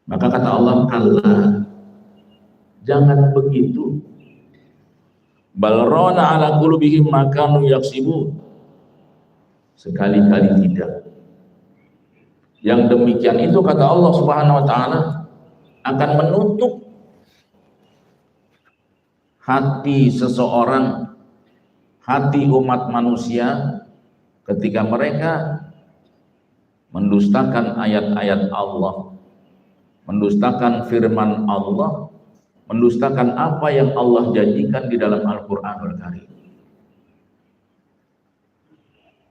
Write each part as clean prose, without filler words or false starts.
Maka kata Allah, kalla, jangan begitu. Balrona ala qulubihim ma kanu yaksibun. Sekali-kali tidak. Yang demikian itu kata Allah Subhanahu wa taala akan menutup hati seseorang, hati umat manusia ketika mereka mendustakan ayat-ayat Allah, mendustakan firman Allah, mendustakan apa yang Allah janjikan di dalam Al-Qur'anul Karim.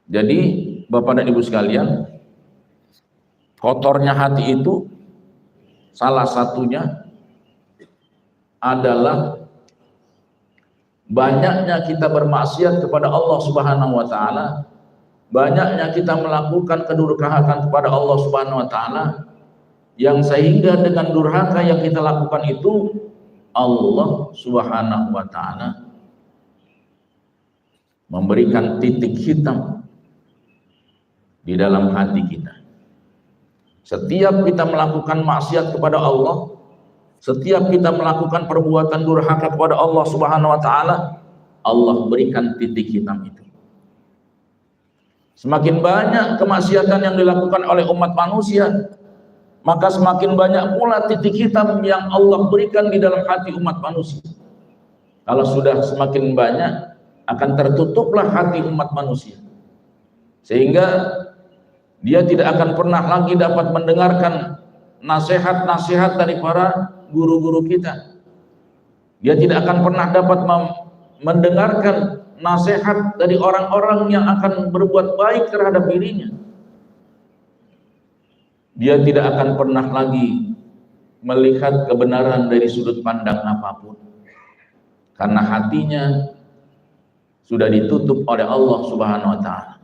Jadi Bapak dan Ibu sekalian, kotornya hati itu salah satunya adalah banyaknya kita bermaksiat kepada Allah Subhanahu wa taala, banyaknya kita melakukan kedurhakaan kepada Allah Subhanahu wa taala, yang sehingga dengan durhaka yang kita lakukan itu Allah Subhanahu wa taala memberikan titik hitam di dalam hati kita. Setiap kita melakukan maksiat kepada Allah, setiap kita melakukan perbuatan durhaka kepada Allah Subhanahu wa taala, Allah berikan titik hitam itu. Semakin banyak kemaksiatan yang dilakukan oleh umat manusia, maka semakin banyak pula titik hitam yang Allah berikan di dalam hati umat manusia. Kalau sudah semakin banyak, akan tertutuplah hati umat manusia, sehingga dia tidak akan pernah lagi dapat mendengarkan nasihat-nasihat dari para guru-guru kita. Dia tidak akan pernah dapat mendengarkan nasihat dari orang-orang yang akan berbuat baik terhadap dirinya. Dia tidak akan pernah lagi melihat kebenaran dari sudut pandang apapun, karena hatinya sudah ditutup oleh Allah Subhanahu wa taala,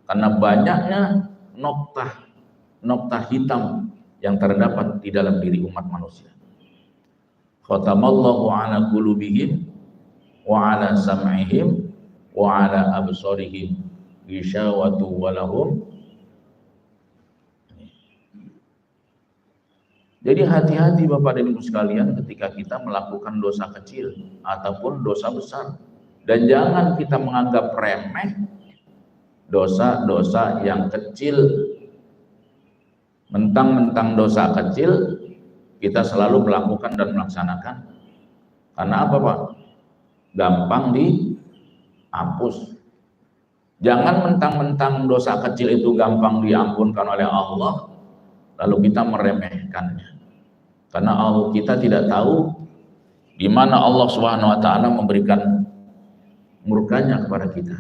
karena banyaknya noktah hitam yang terdapat di dalam diri umat manusia. Khatamallahu ala qulubihim wa ala sam'ihim wa ala absarihim ghishawatu walahum. Jadi hati-hati Bapak dan Ibu sekalian ketika kita melakukan dosa kecil ataupun dosa besar, dan jangan kita menganggap remeh dosa-dosa yang kecil. Mentang-mentang dosa kecil kita selalu melakukan dan melaksanakan. Karena apa Pak? Gampang dihapus. Jangan mentang-mentang dosa kecil itu gampang diampunkan oleh Allah, lalu kita meremehkannya. Karena kita tidak tahu di mana Allah Subhanahu wa taala memberikan murkanya kepada kita.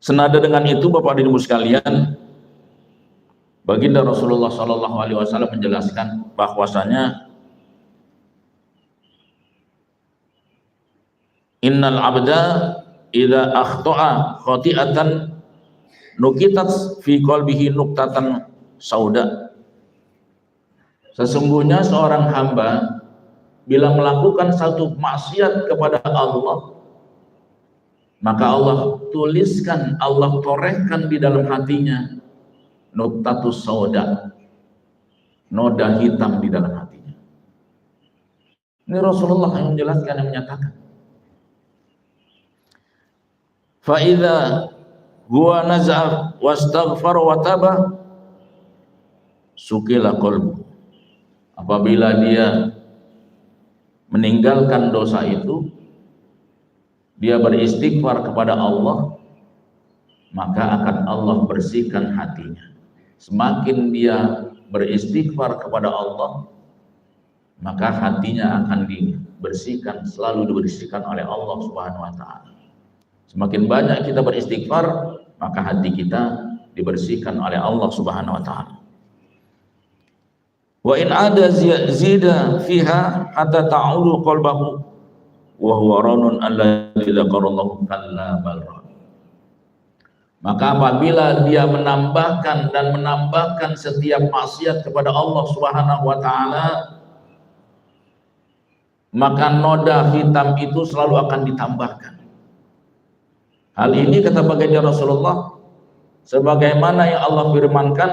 Senada dengan itu Bapak dan Ibu sekalian, baginda Rasulullah Shallallahu Alaihi Wasallam menjelaskan bahwasanya innal abda idza akhta'a khati'atan nukitat fi qalbihi nuqtatan sauda. Sesungguhnya seorang hamba bila melakukan satu maksiat kepada Allah, maka Allah tuliskan, Allah torehkan di dalam hatinya nuqtatus sauda, noda hitam di dalam hatinya. Ini Rasulullah yang menjelaskan, yang menyatakan, fa idza huwa naz'a wastaghfara wa taba sukila qalbu. Apabila dia meninggalkan dosa itu, dia beristighfar kepada Allah, maka akan Allah bersihkan hatinya. Semakin dia beristighfar kepada Allah, maka hatinya akan dibersihkan, selalu dibersihkan oleh Allah Subhanahu wa taala. Semakin banyak kita beristighfar, maka hati kita dibersihkan oleh Allah Subhanahu wa taala. Wa in ada zida fiha hatta ta'ulu qalbahu wa huwa ranun alladzi dzakarallahu kalla bal. Maka apabila dia menambahkan dan menambahkan setiap maksiat kepada Allah Subhanahu wa taala, maka noda hitam itu selalu akan ditambahkan. Hal ini kata baginda Rasulullah sebagaimana yang Allah firmankan,